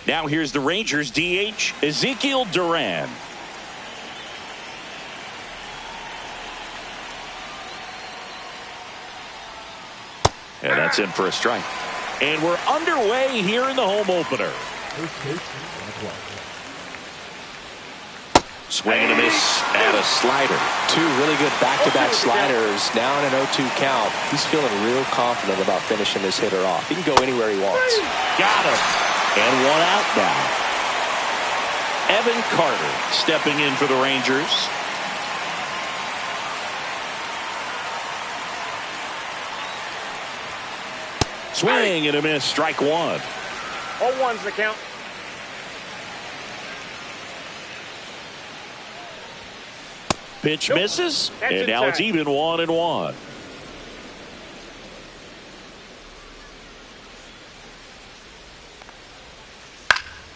Now here's the Rangers DH, Ezekiel Duran. And that's in for a strike. And we're underway here in the home opener. Swing and a miss at a slider. Two really good back-to-back sliders. Now in an 0-2 count. He's feeling real confident about finishing this hitter off. He can go anywhere he wants. Got him. And one out now. Evan Carter stepping in for the Rangers. Swing and a miss. Strike one. 0-1's the count. Pitch misses, and now it's even 1-1.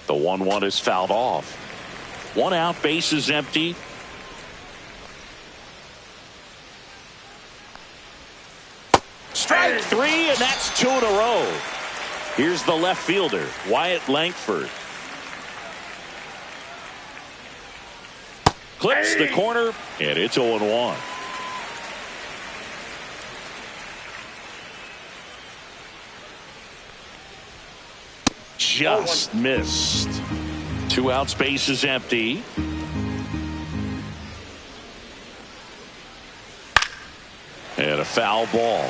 The 1-1 is fouled off. One out, base is empty. Strike three, and that's two in a row. Here's the left fielder, Wyatt Langford. Clips the corner, and it's 0-1. Just missed. Two outs, base is empty. And a foul ball.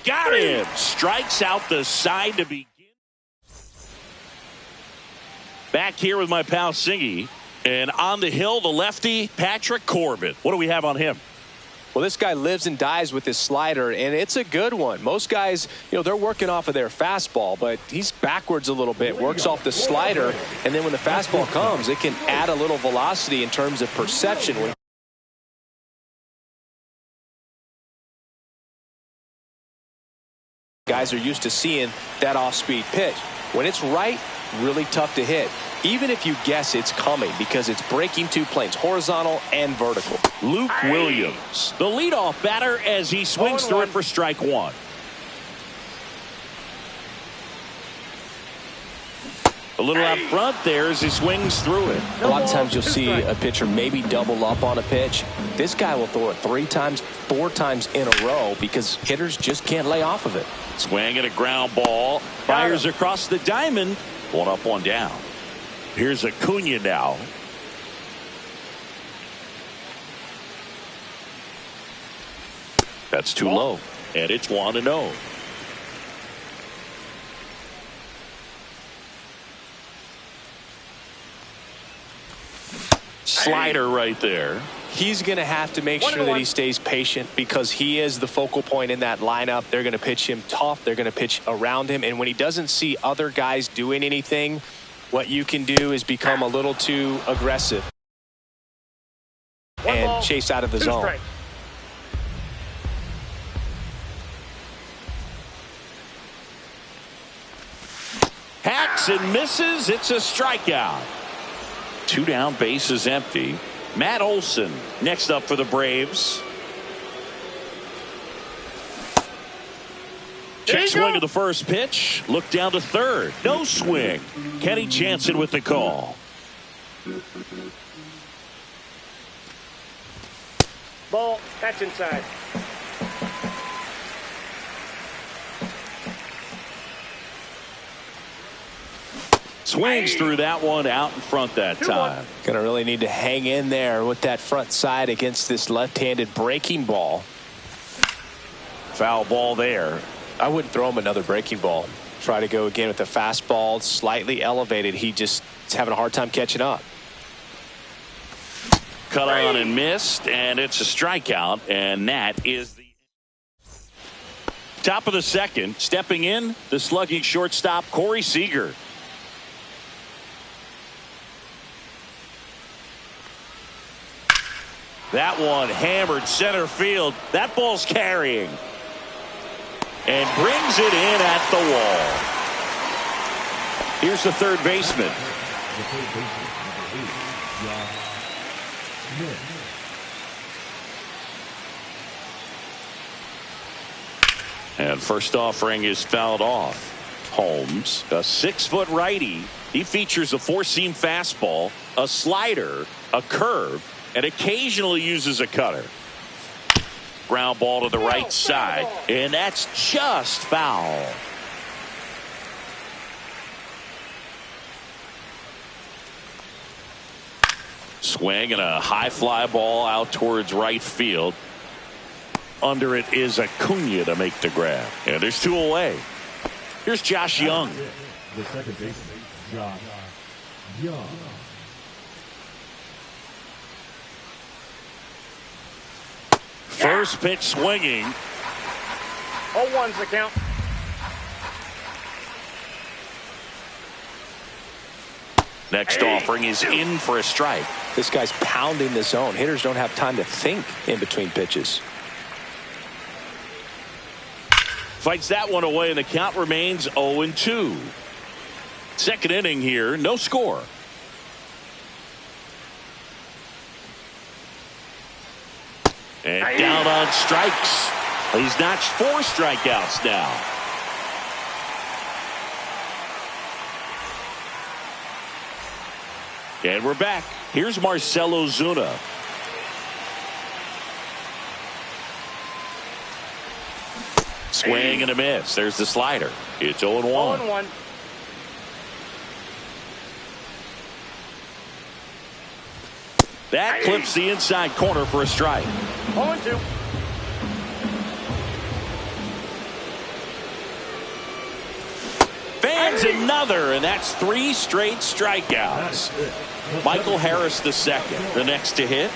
Got him. Strikes out the side to begin. Back here with my pal Singy. And on the hill, the lefty, Patrick Corbin. What do we have on him? Well, this guy lives and dies with his slider, and it's a good one. Most guys, they're working off of their fastball, but he's backwards a little bit, works off the slider, and then when the fastball comes, it can add a little velocity in terms of perception. Guys are used to seeing that off-speed pitch. When it's right, really tough to hit. Even if you guess it's coming because it's breaking two planes, horizontal and vertical. Luke Williams, the leadoff batter as he swings through it for strike one. A little out front there as he swings through it. A lot of times you'll see a pitcher maybe double up on a pitch. This guy will throw it 3 times, 4 times in a row because hitters just can't lay off of it. Swing and a ground ball. Fires across the diamond. 1 up, 1 down. Here's Acuna now. That's too low. And it's 1-0. Slider right there. He's going to have to make sure that he stays patient because he is the focal point in that lineup. They're going to pitch him tough. They're going to pitch around him. And when he doesn't see other guys doing anything, what you can do is become a little too aggressive and chase out of the zone. Hacks and misses. It's a strikeout. 2 down, base is empty. Matt Olson next up for the Braves. Check swing of the first pitch. Look down to third. No swing. Kenny Jansen with the call. Ball. That's inside. Swings through that one out in front that time. Going to really need to hang in there with that front side against this left-handed breaking ball. Foul ball there. I wouldn't throw him another breaking ball. Try to go again with the fastball slightly elevated. He just is having a hard time catching up. Cut on and missed, and it's a strikeout, and that is the top of the second. Stepping in, the slugging shortstop, Corey Seager. That one hammered center field. That ball's carrying. And brings it in at the wall. Here's the third baseman. And first offering is fouled off. Holmes, a 6-foot righty. He features a 4-seam fastball, a slider, a curve, and occasionally uses a cutter. Ground ball to the right side, and that's just foul. Swing and a high fly ball out towards right field. Under it is Acuna to make the grab. And there's 2 away. Here's Josh Young. The second baseman, Josh Young. First pitch swinging. 0-1's the count. Next offering is in for a strike. This guy's pounding the zone. Hitters don't have time to think in between pitches. Fights that one away, and the count remains 0-2. Second inning here, no score. And down on strikes. He's notched 4 strikeouts now. And we're back. Here's Marcell Ozuna. Swing and a miss. There's the slider. It's 0-1. 0-1. That clips the inside corner for a strike. 0-2. Fans another, and that's 3 straight strikeouts. Michael Harris the second, the next to hit.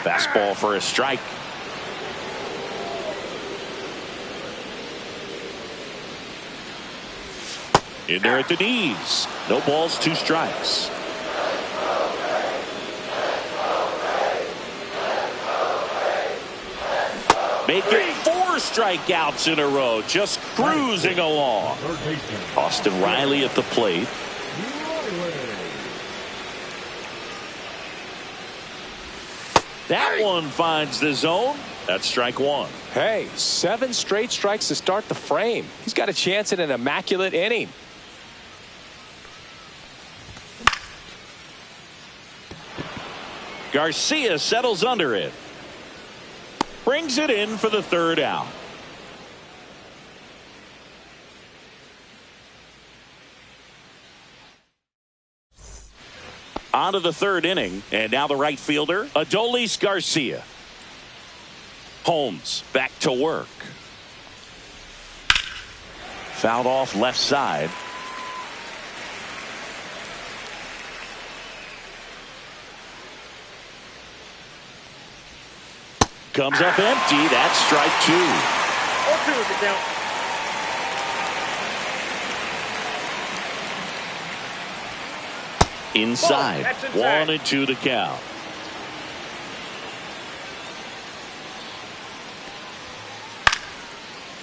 Fastball for a strike. In there at the knees. No balls, 2 strikes. Make it 4 strikeouts in a row. Just cruising along. Austin Riley at the plate. That one finds the zone. That's strike 1. Hey, 7 straight strikes to start the frame. He's got a chance at an immaculate inning. Garcia settles under it. Brings it in for the 3rd out. On to the 3rd inning, and now the right fielder, Adolis Garcia. Holmes back to work. Fouled off left side. Comes up empty. That's strike 2. 0-2 is the count. Inside. Ball, that's inside. 1-2 to count.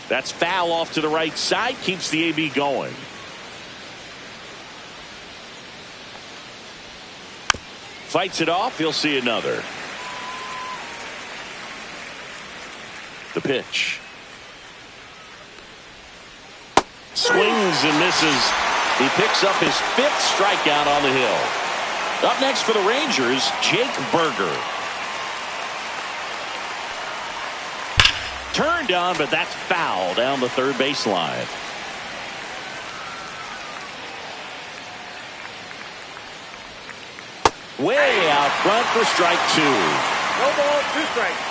That's foul off to the right side. Keeps the AB going. Fights it off. He'll see another. The pitch. Swings and misses. He picks up his 5th strikeout on the hill. Up next for the Rangers, Jake Burger. Turned on, but that's foul down the 3rd baseline. Way out front for strike 2. No ball, 2 strikes.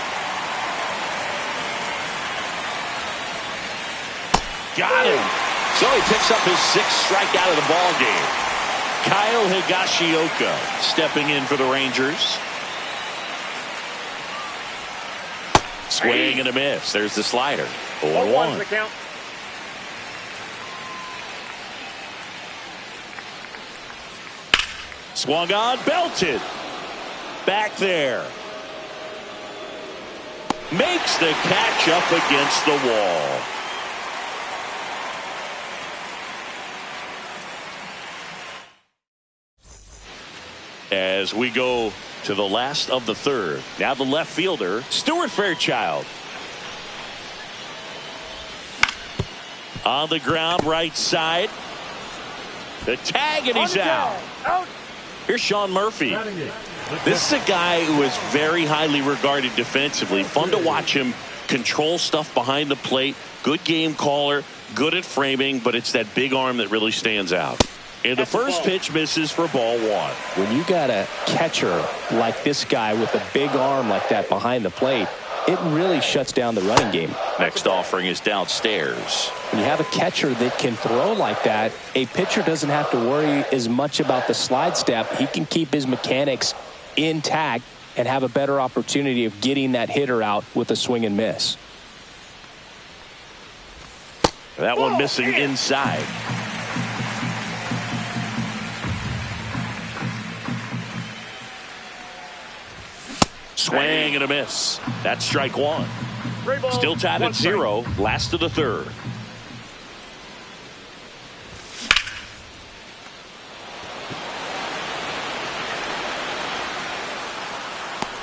Got him. So he picks up his 6th strikeout of the ball game. Kyle Higashioka stepping in for the Rangers. Swing and a miss. There's the slider. 0-1's the count. Swung on, belted. Back there. Makes the catch up against the wall. As we go to the last of the third. Now the left fielder, Stuart Fairchild. On the ground, right side. The tag, and he's out. Here's Sean Murphy. This is a guy who is very highly regarded defensively. Fun to watch him control stuff behind the plate. Good game caller, good at framing, but it's that big arm that really stands out. And the first pitch misses for ball one. When you got a catcher like this guy with a big arm like that behind the plate, it really shuts down the running game. Next offering is downstairs. When you have a catcher that can throw like that, a pitcher doesn't have to worry as much about the slide step. He can keep his mechanics intact and have a better opportunity of getting that hitter out with a swing and miss. That one missing inside. Swing and a miss. That's strike one. Still tied at 0. Last of the third.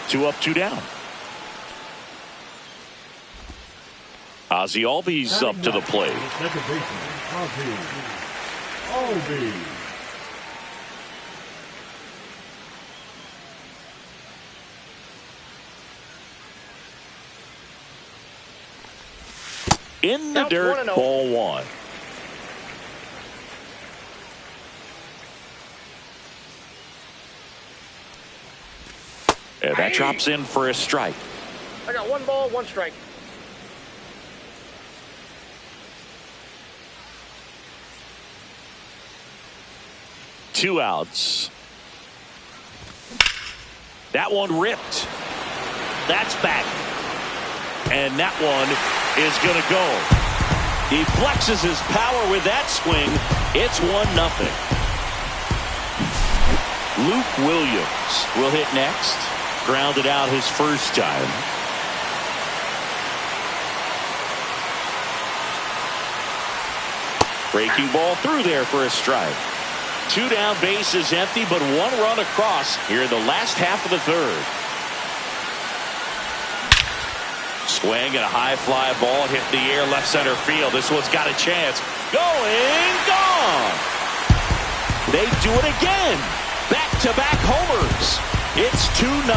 Two up, two down. Ozzie Albies up to the plate. Second baseman, Ozzie Albies. In the dirt, ball one. And that drops in for a strike. I got 1 ball, 1 strike. Two outs. That one ripped. That's back. And that one is going to go. He flexes his power with that swing. It's 1-0. Luke Williams will hit next. Grounded out his first time. Breaking ball through there for a strike. 2 down, bases empty, but 1 run across here in the last half of the third. Swing and a high fly ball hit the air left center field. This one's got a chance. Going, gone. They do it again. Back-to-back homers. It's 2-0.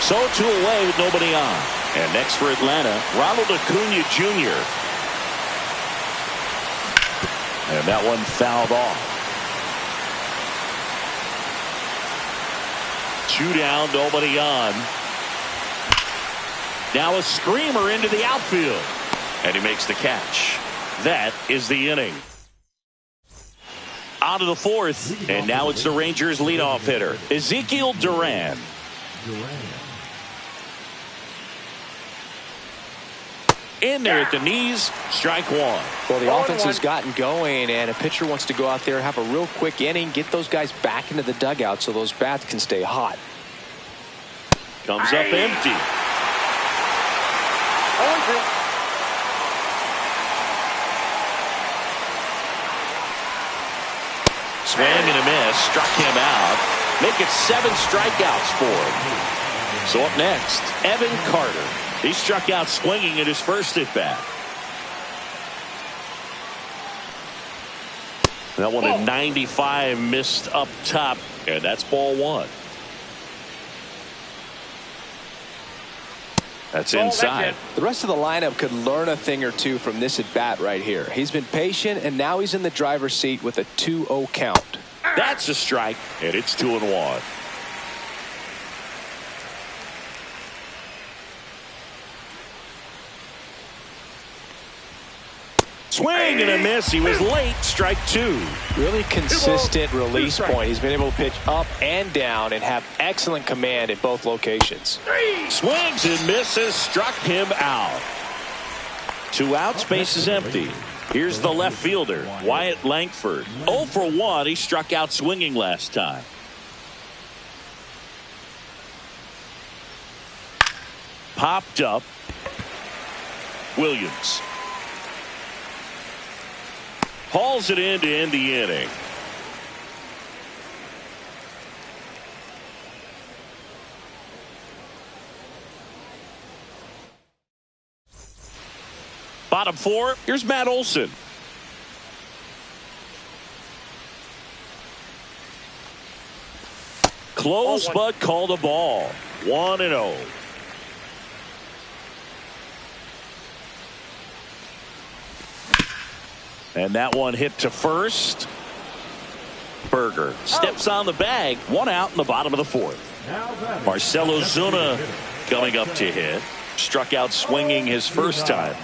So 2 away with nobody on. And next for Atlanta, Ronald Acuna Jr. And that one fouled off. 2 down, nobody on. Now a screamer into the outfield. And he makes the catch. That is the inning. On to the fourth. And now it's the Rangers leadoff hitter, Ezekiel Duran. In there at the knees, strike one. Well, the offense has gotten going, and a pitcher wants to go out there, have a real quick inning, get those guys back into the dugout so those bats can stay hot. Comes up empty. 0-2. Swing and a miss, struck him out. Make it 7 strikeouts for him. So up next, Evan Carter. He struck out swinging at his first at bat. That one at 95 missed up top, and that's ball one. That's inside. The rest of the lineup could learn a thing or two from this at bat right here. He's been patient, and now he's in the driver's seat with a 2-0 count. That's a strike, and it's 2-1. Swing and a miss. He was late. Strike 2. Really consistent release point. He's been able to pitch up and down and have excellent command at both locations. Swings and misses. Struck him out. 2 outs. Base is empty. Here's the left fielder, Wyatt Langford. 0 for 1. He struck out swinging last time. Popped up. Williams. Hauls it in to end the inning. Bottom four, here's Matt Olson. Close, but called a ball. 1-0. And that one hit to first. Berger steps on the bag. One out in the bottom of the fourth. Marcell Ozuna coming up to hit. Struck out swinging his first time.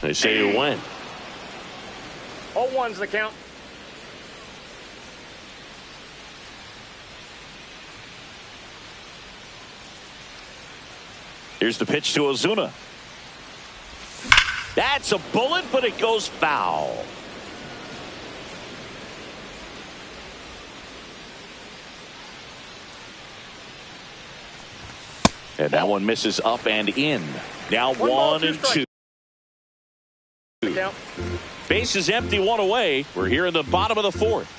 They say you win. 0-1's the count. Here's the pitch to Ozuna. That's a bullet, but it goes foul. And that one misses up and in. Now 1-2. Base is empty, one away. We're here in the bottom of the fourth.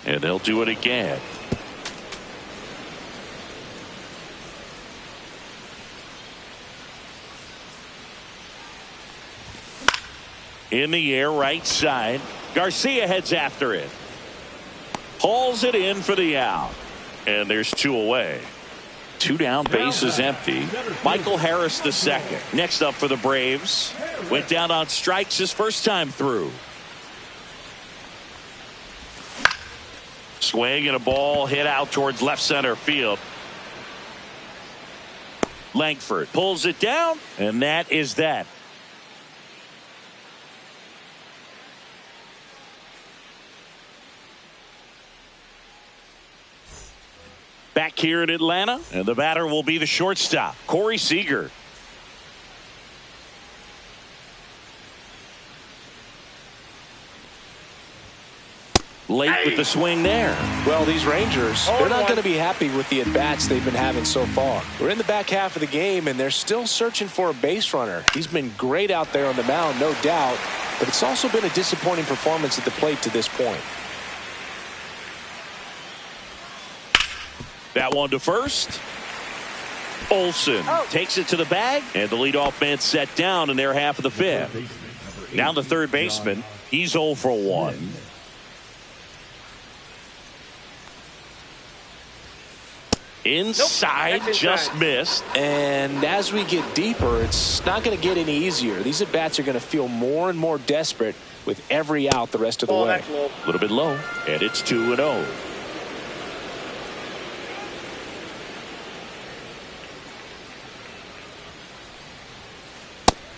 And they'll do it again. In the air, right side. Garcia heads after it. Hauls it in for the out. And there's two away. Two down, base is empty. Michael Harris the second. Next up for the Braves. Went down on strikes his first time through. Swing and a ball hit out towards left center field. Langford pulls it down, and that is that. Back here in Atlanta, and the batter will be the shortstop, Corey Seager. Late with the swing there. Well, these Rangers, they're not going to be happy with the at-bats they've been having so far. We're in the back half of the game, and they're still searching for a base runner. He's been great out there on the mound, no doubt, but it's also been a disappointing performance at the plate to this point. That one to first. Olson takes it to the bag, and the leadoff man set down in their half of the fifth. Now the third baseman, he's 0 for 1. Inside, just missed. And as we get deeper, it's not going to get any easier. These at-bats are going to feel more and more desperate with every out the rest of the way. A little bit low, and it's 2-0.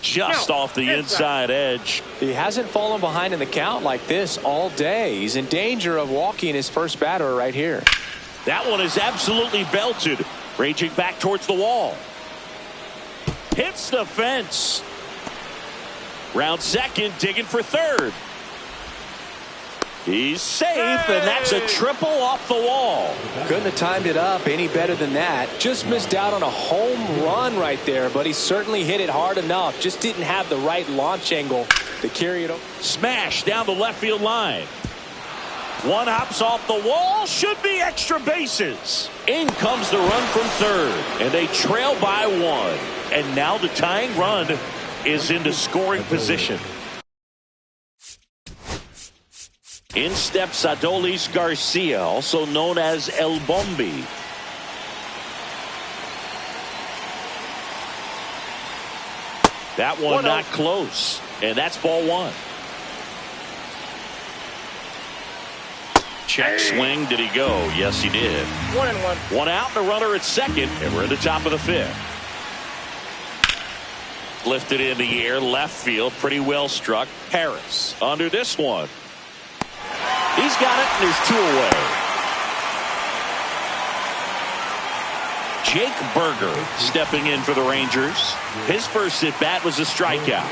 Just off the inside edge. He hasn't fallen behind in the count like this all day. He's in danger of walking his first batter right here. That one is absolutely belted. Raging back towards the wall. Hits the fence. Round second, digging for third. He's safe, and that's a triple off the wall. Couldn't have timed it up any better than that. Just missed out on a home run right there, but he certainly hit it hard enough. Just didn't have the right launch angle to carry it over. Smash down the left field line. One hops off the wall. Should be extra bases. In comes the run from third, and they trail by one. And now the tying run is into scoring position. In steps Adolis Garcia, also known as El Bombi. That one not close, and that's ball one. Check swing. Did he go? Yes, he did. 1-1. One out and a runner at second, and we're in the top of the fifth. Lifted in the air, left field, pretty well struck. Harris under this one. He's got it, and there's two away. Jake Berger stepping in for the Rangers. His first at bat was a strikeout.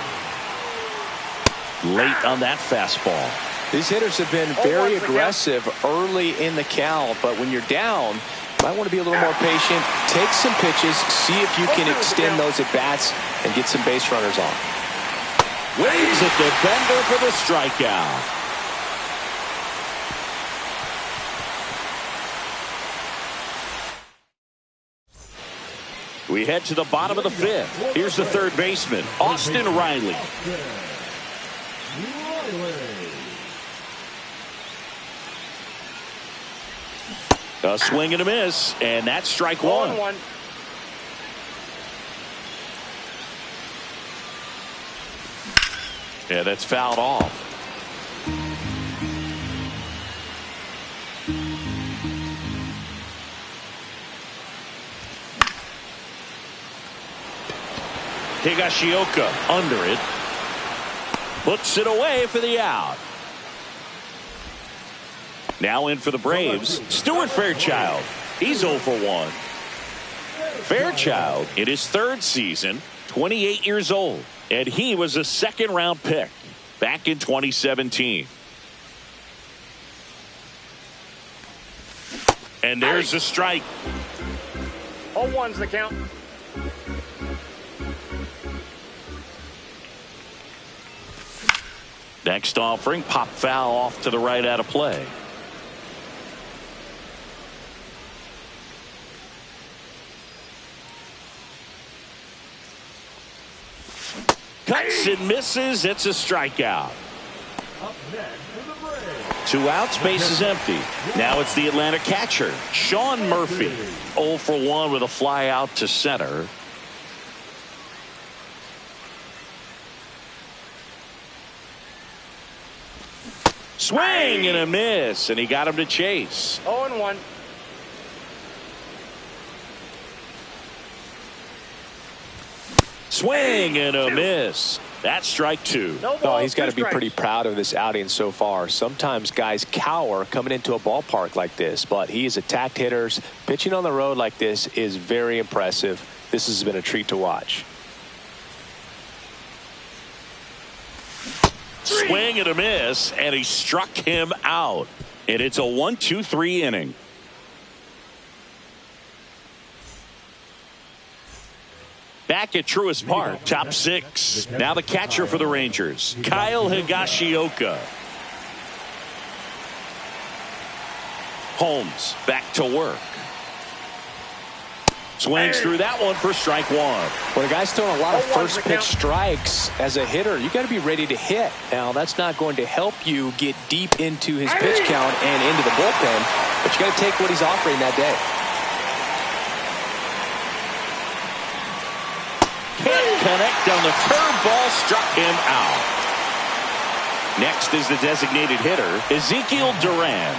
Late on that fastball. These hitters have been very aggressive early in the count, but when you're down, you might want to be a little more patient. Take some pitches, see if you can extend those at bats and get some base runners on. Waves at the bender for the strikeout. We head to the bottom of the fifth. Here's the third baseman, Austin Riley. A swing and a miss, and that's strike one. Yeah, that's fouled off. Higashioka under it. Puts it away for the out. Now in for the Braves, Stuart Fairchild. He's 0 for 1. Fairchild in his third season, 28 years old, and he was a second-round pick back in 2017. And there's a strike. 0-1's the count. Next offering, pop foul off to the right out of play. Cuts and misses. It's a strikeout. Two outs, base is empty. Now it's the Atlanta catcher, Sean Murphy. 0 for 1 with a fly out to center. Swing and a miss, and he got him to chase. 0-1. Swing and a miss. That's strike two. Oh, he's got to be pretty proud of this outing so far. Sometimes guys cower coming into a ballpark like this, but he has attacked hitters. Pitching on the road like this is very impressive. This has been a treat to watch. Swing and a miss, and he struck him out. And it's a 1-2-3 inning. Back at Truist Park, top six. Now the catcher for the Rangers, Kyle Higashioka. Holmes back to work. Swings through that one for strike one. When a guy's throwing a lot of first pitch strikes as a hitter, you got to be ready to hit. Now that's not going to help you get deep into his pitch count and into the bullpen, but you got to take what he's offering that day. Can't connect on the curveball, struck him out. Next is the designated hitter, Ezekiel Duran.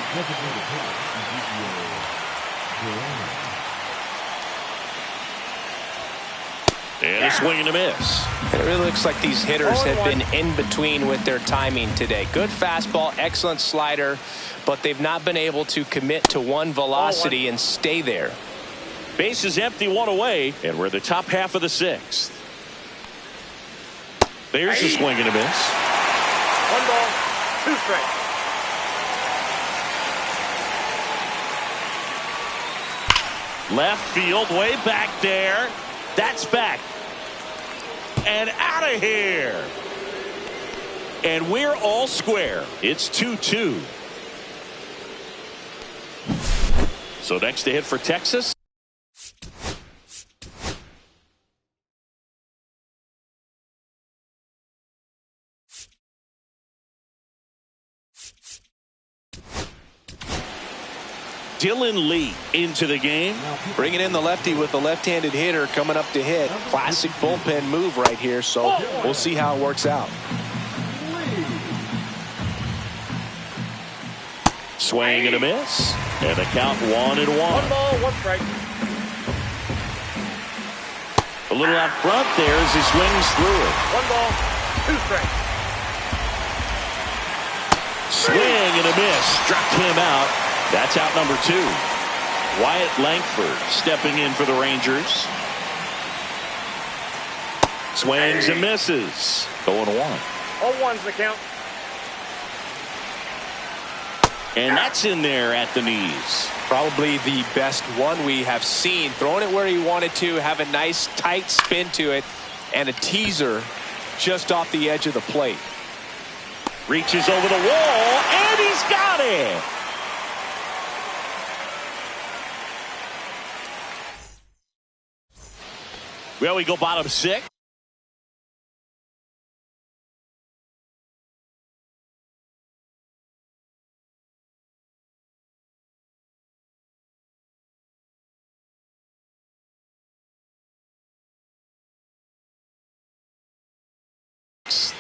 And a swing and a miss. It really looks like these hitters have been in between with their timing today. Good fastball, excellent slider, but they've not been able to commit to one velocity and stay there. Base is empty, one away, and we're the top half of the sixth. There's a swing and a miss. 1 ball, 2 strikes. Left field, way back there. That's back. And out of here. And we're all square. It's 2-2. So next to hit for Texas. Dylan Lee into the game. Bringing in the lefty with the left-handed hitter coming up to hit. Classic bullpen move right here, so we'll see how it works out. Swing and a miss. And the count 1-1. 1 ball, 1 strike. A little out front there as he swings through it. 1 ball, 2 strikes. Swing and a miss. Struck him out. That's out number 2. Wyatt Langford stepping in for the Rangers. Swings and misses. 0-1. 0-1's the count. And that's in there at the knees. Probably the best one we have seen. Throwing it where he wanted to, have a nice tight spin to it, and a teaser just off the edge of the plate. Reaches over the wall, and he's got it. Well, we go bottom 6.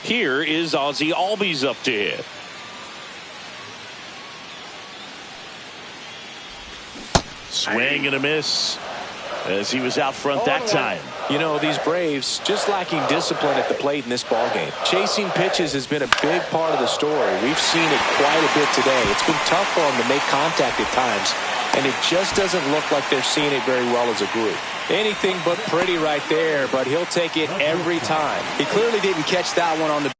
Here is Ozzie Albies up to hit. Swing and a miss as he was out front that time. You know, these Braves just lacking discipline at the plate in this ballgame. Chasing pitches has been a big part of the story. We've seen it quite a bit today. It's been tough for them to make contact at times, and it just doesn't look like they're seeing it very well as a group. Anything but pretty right there, but he'll take it every time. He clearly didn't catch that one on the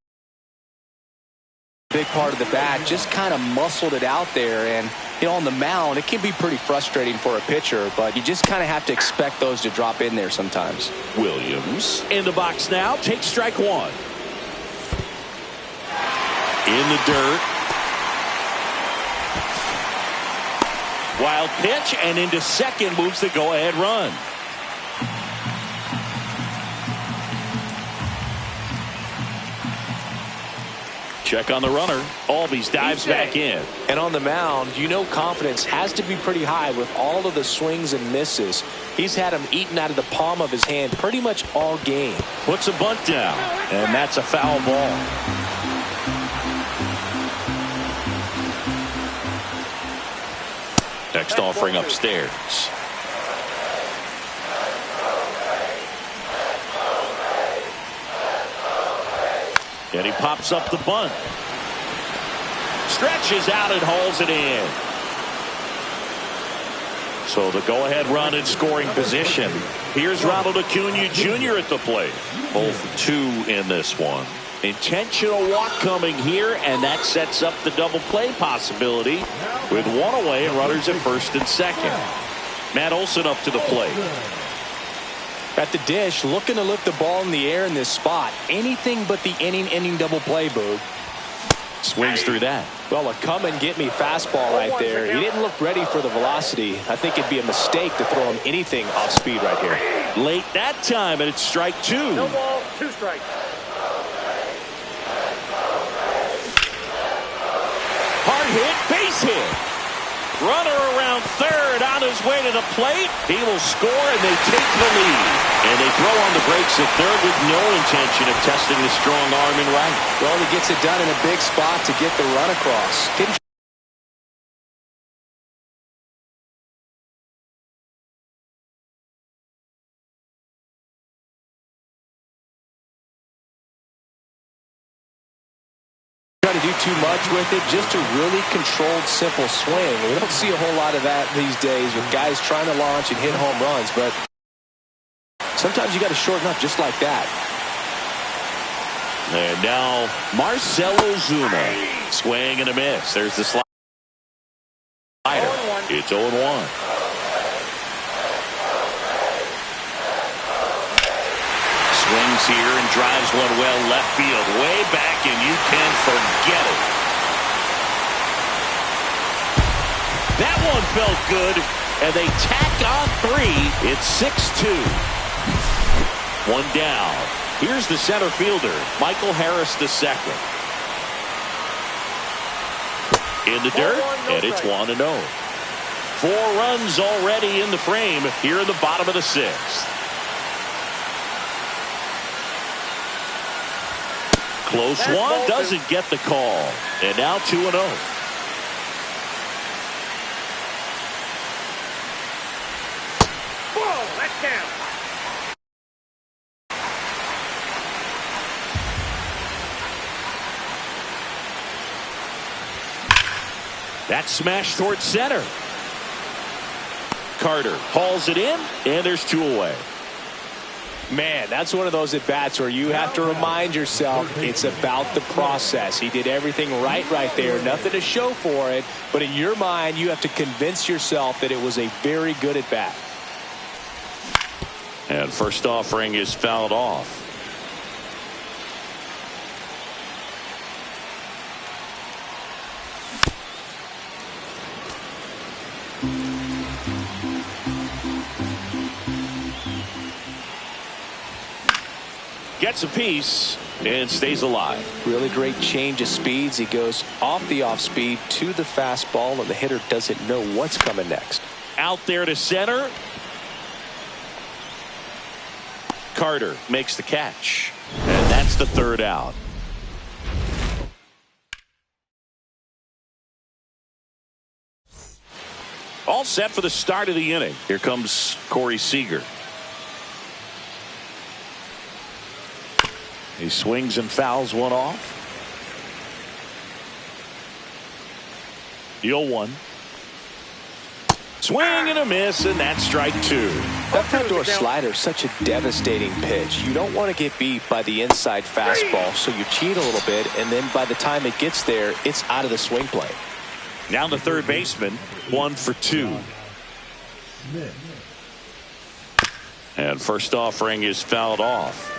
big part of the bat, just kind of muscled it out there. And you know, on the mound, it can be pretty frustrating for a pitcher, but you just kind of have to expect those to drop in there sometimes. Williams in the box now, takes strike 1. In the dirt. Wild pitch, and into second moves the go-ahead run. Check on the runner. Albies dives back in. And on the mound, you know confidence has to be pretty high with all of the swings and misses. He's had them eaten out of the palm of his hand pretty much all game. Puts a bunt down, and that's a foul ball. Next offering upstairs. And he pops up the bunt. Stretches out and hauls it in. So the go-ahead run in scoring position. Here's Ronald Acuna Jr. at the plate. Both 2 in this one. Intentional walk coming here, and that sets up the double play possibility with 1 away and runners at first and second. Matt Olson up to the plate. At the dish, looking to lift the ball in the air in this spot. Anything but the inning double play, Boog. Swings through that. Well, a come-and-get-me fastball right there. He didn't look ready for the velocity. I think it'd be a mistake to throw him anything off speed right here. Late that time, and it's strike 2. No ball, 2 strikes. Hard hit, base hit. Runner around third on his way to the plate. He will score, and they take the lead. And they throw on the brakes at third with no intention of testing the strong arm in right. Well, he gets it done in a big spot to get the run across. Didn't try to do too much with it, just a really controlled, simple swing. We don't see a whole lot of that these days with guys trying to launch and hit home runs, but sometimes you got to shorten up just like that. And now Marcell Ozuna. Swing and a miss. There's the slider. It's 0-1. Swings here and drives one well left field, way back, and you can forget it. That one felt good, and they tack on 3. It's 6-2. 1 down. Here's the center fielder, Michael Harris II. In the dirt, and it's 1-0. 4 runs already in the frame here in the bottom of the 6th. Close one, doesn't get the call. And now 2-0. Whoa, that's down. That's smashed towards center. Carter hauls it in, and there's 2 away. Man, that's one of those at-bats where you have to remind yourself it's about the process. He did everything right there. Nothing to show for it. But in your mind, you have to convince yourself that it was a very good at-bat. And first offering is fouled off. Gets a piece and stays alive. Really great change of speeds. He goes off the off speed to the fastball, and the hitter doesn't know what's coming next. Out there to center. Carter makes the catch. And that's the third out. All set for the start of the inning. Here comes Corey Seager. He swings and fouls one off. 0-1. Swing and a miss, and that's strike two. That front door slider is such a devastating pitch. You don't want to get beat by the inside fastball, so you cheat a little bit, and then by the time it gets there, it's out of the swing plane. Now the third baseman, 1 for 2. And first offering is fouled off.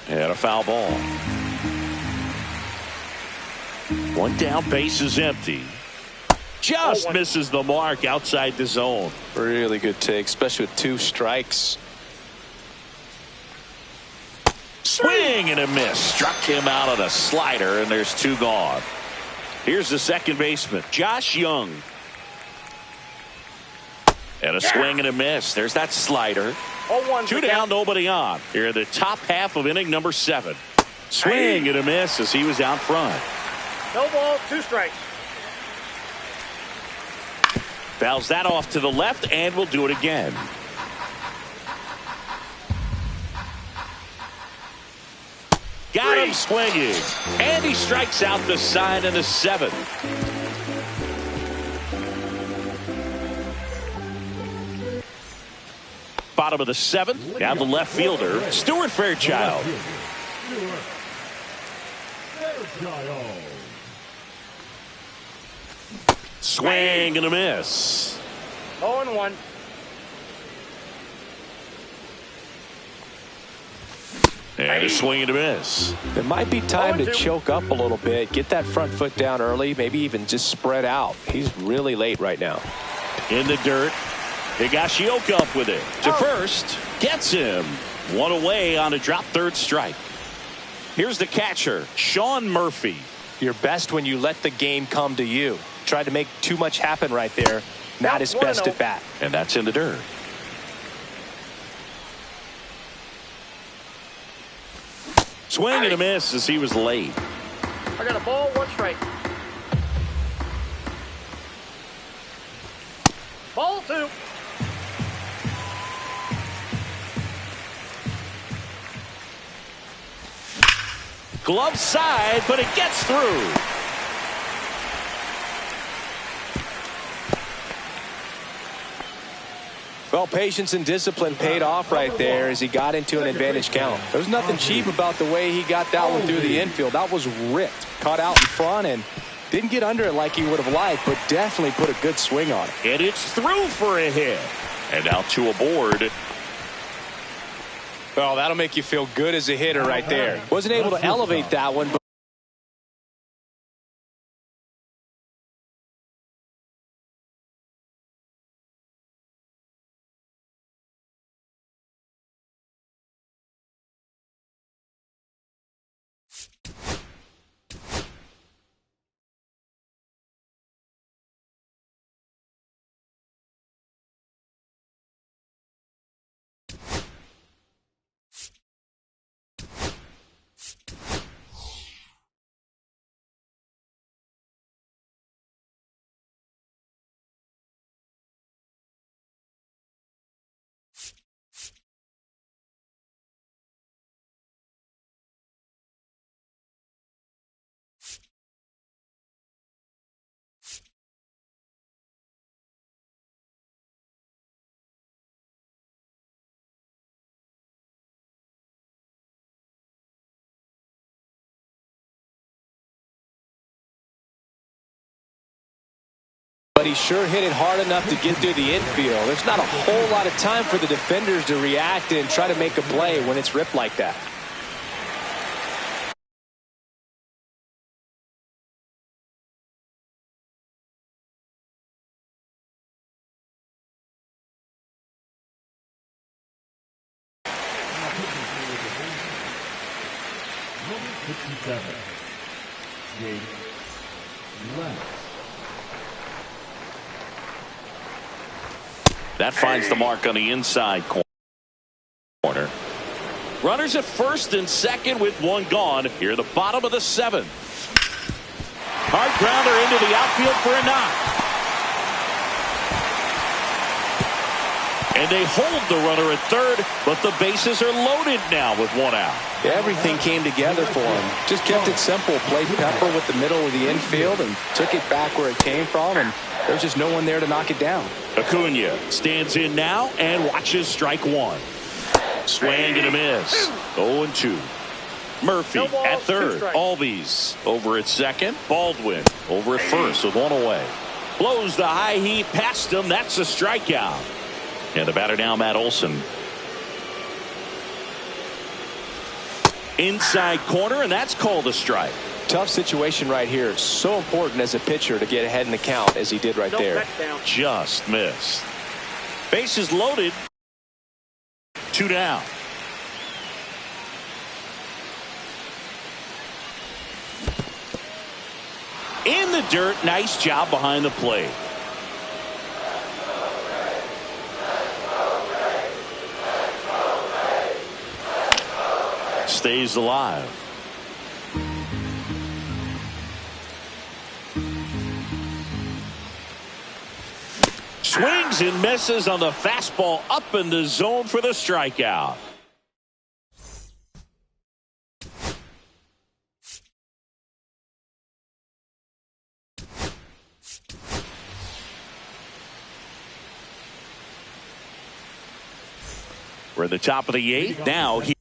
And a foul ball. One down, base is empty. Just misses the mark outside the zone. Really good take, especially with 2 strikes. Swing and a miss. Struck him out on a slider, and there's 2 gone. Here's the second baseman, Josh Young. And a swing and a miss. There's that slider. 2 down, nobody on. Here in the top half of inning number 7. Swing and a miss as he was out front. No ball, 2 strikes. Fouls that off to the left, and will do it again. Got him swinging. And he strikes out the sign in the 7th. Bottom of the 7th. Now the left fielder, Stuart Fairchild. Swing and a miss. 0-1. And a swing and a miss. It might be time to choke up a little bit, get that front foot down early, maybe even just spread out. He's really late right now. In the dirt. Higashioka up with it. To first. Gets him. 1 away on a drop third strike. Here's the catcher, Sean Murphy. You're best when you let the game come to you. Tried to make too much happen right there. Not his best at bat. And that's in the dirt. Swing and a miss as he was late. I got a ball, 1 strike. Ball 2. Glove side, but it gets through. Well, patience and discipline paid off right there as he got into an advantage count. There's nothing cheap about the way he got that one through the infield. That was ripped. Caught out in front and didn't get under it like he would have liked, but definitely put a good swing on it. And it's through for a hit. And now 2 aboard. Well, that'll make you feel good as a hitter right there. Wasn't able to elevate that one, but he sure hit it hard enough to get through the infield. There's not a whole lot of time for the defenders to react and try to make a play when it's ripped like that. Number 67, Jake Lennox. That finds the mark on the inside corner. Runners at first and second with one gone. Here, the bottom of the seventh. Hard grounder into the outfield for a knock. And they hold the runner at third, but the bases are loaded now with one out. Everything came together for him. Just kept it simple. Played pepper with the middle of the infield and took it back where it came from, and there's just no one there to knock it down. Acuna stands in now and watches strike one. Swing and a miss. 0-2. Murphy at third. Albies over at second. Baldwin over at first with one away. Blows the high heat past him. That's a strikeout. And the batter now, Matt Olson. Inside corner, and that's called a strike. Tough situation right here. So important as a pitcher to get ahead in the count as he did right there. Just missed. Bases loaded. 2 down. In the dirt, nice job behind the plate. Stays alive. Swings and misses on the fastball up in the zone for the strikeout. We're at the top of the eighth. Now he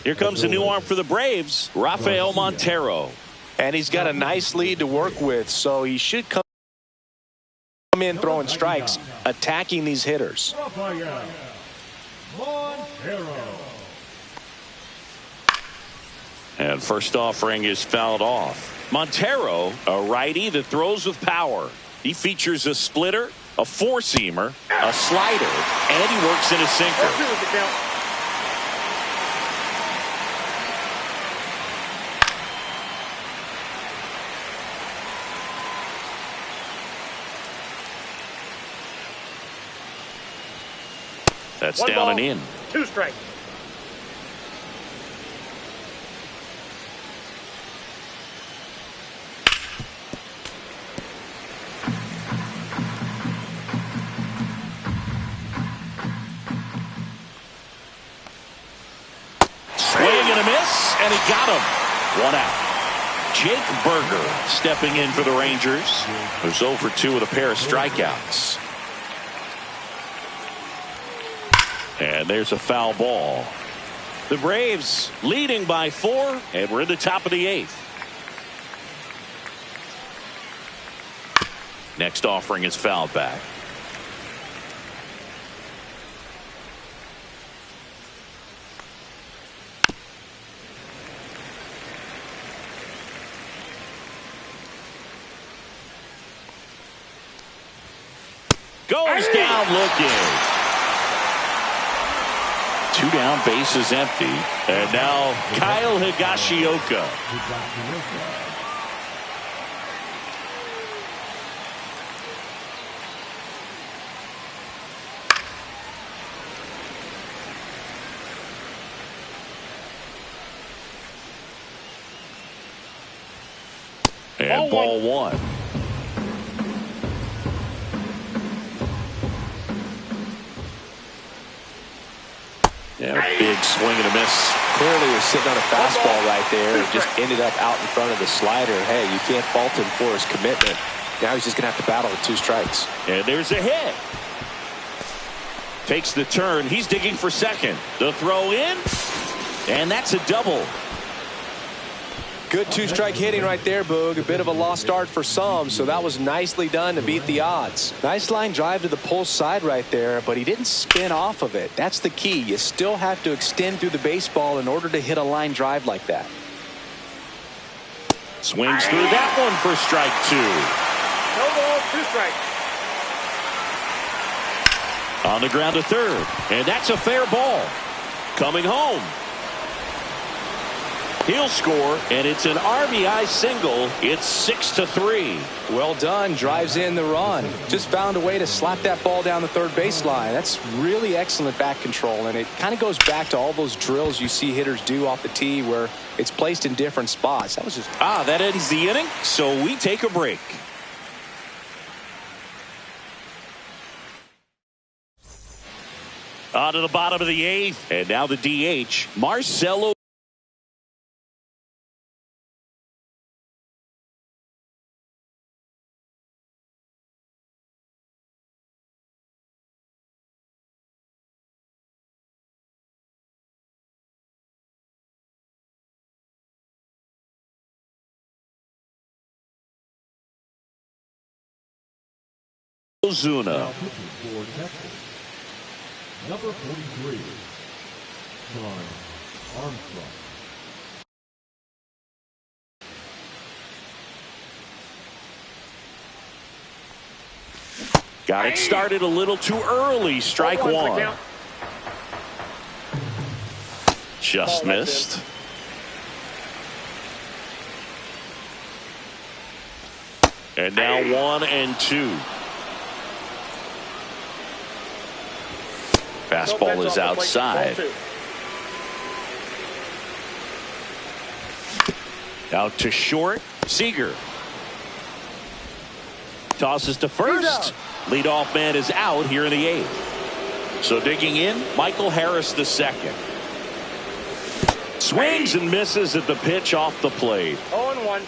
Here comes a new arm for the Braves, Rafael Montero. And he's got a nice lead to work with, so he should come in throwing strikes, attacking these hitters. Rafael Montero. And first offering is fouled off. Montero, a righty that throws with power. He features a splitter, a four-seamer, a slider, and he works in a sinker. That's One down ball, and in. 2 strikes. Swing and a miss, and he got him. 1 out. Jake Burger stepping in for the Rangers, who's 0 for 2 with a pair of strikeouts. And there's a foul ball. The Braves leading by 4, and we're in the top of the 8th. Next offering is fouled back. Goes down looking. 2 down, bases empty. And now Kyle Higashioka. And ball 1. And a big swing and a miss. Clearly was sitting on a fastball right there and just ended up out in front of the slider. Hey, you can't fault him for his commitment. Now he's just going to have to battle with 2 strikes. And there's a hit. Takes the turn. He's digging for second. The throw in. And that's a double. Good two-strike hitting right there, Boog. A bit of a lost start for some, so that was nicely done to beat the odds. Nice line drive to the pull side right there, but he didn't spin off of it. That's the key. You still have to extend through the baseball in order to hit a line drive like that. Swings through that one for strike 2. No ball, 2 strikes. On the ground to third, and that's a fair ball. Coming home. He'll score, and it's an RBI single. It's 6-3. Well done. Drives in the run. Just found a way to slap that ball down the third baseline. That's really excellent back control, and it kind of goes back to all those drills you see hitters do off the tee where it's placed in different spots. That was just... That ends the inning, so we take a break. On to the bottom of the 8th, and now the DH, Marcelo. Ozuna. Number 43, John Armstrong. Got it started a little too early. Strike 1. Just missed. And now 1-2. Fastball is outside. Out to short. Seager tosses to first. Leadoff man is out here in the 8th. So digging in, Michael Harris the second. Swings and misses at the pitch off the plate. 0-1.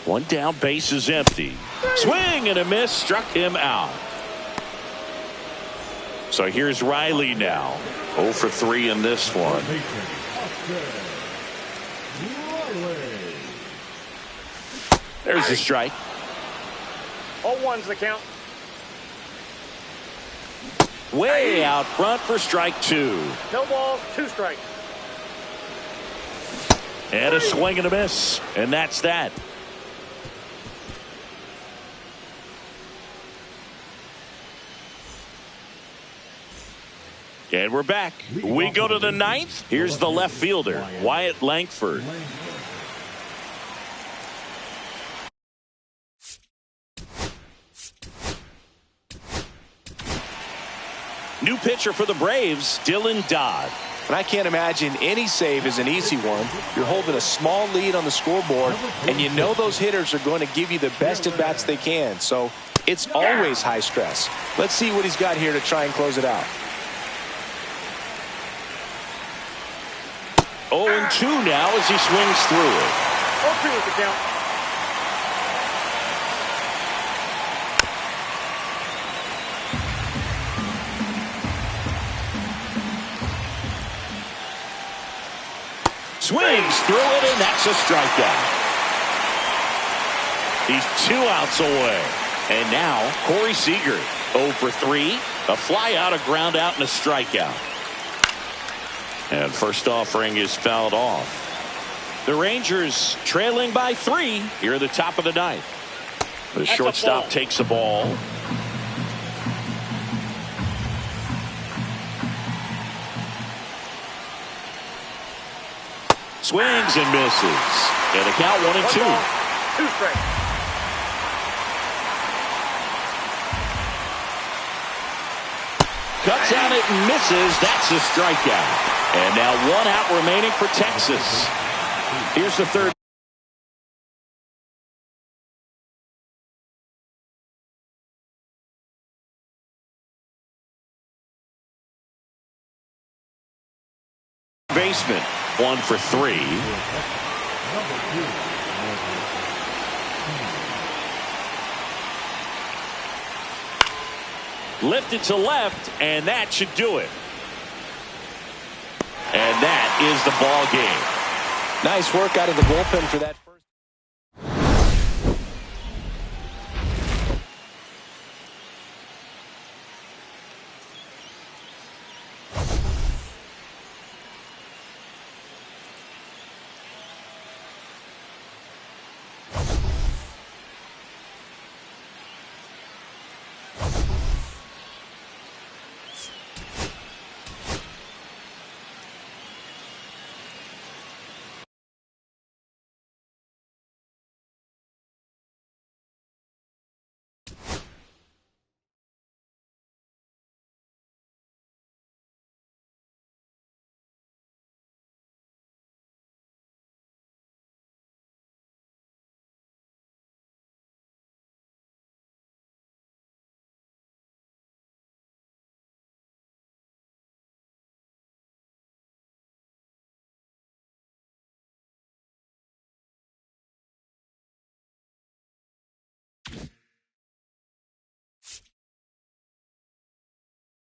One down, base is empty. Swing and a miss, struck him out. So here's Riley now. 0 for 3 in this one. There's a strike. 0-1's the count. Way out front for strike 2. No balls, 2 strikes. And a swing and a miss. And that's that. And we're back. We go to the 9th. Here's the left fielder, Wyatt Langford. New pitcher for the Braves, Dylan Dodd. And I can't imagine any save is an easy one. You're holding a small lead on the scoreboard, and you know those hitters are going to give you the best at-bats they can. So it's always high stress. Let's see what he's got here to try and close it out. 0-2 now as he swings through it. 0-2 is the count. Swings through it, and that's a strikeout. He's 2 outs away. And now Corey Seager, 0 for 3, a fly out, a ground out, and a strikeout. And first offering is fouled off. The Rangers trailing by 3 here at the top of the 9th. The shortstop takes a ball. Swings and misses. And the count 1-2. 2 strikes. Cuts on it and misses. That's a strikeout. And now 1 out remaining for Texas. Here's the third. Baseman, 1 for 3. Lifted to left, and that should do it. And that is the ball game. Nice work out of the bullpen for that.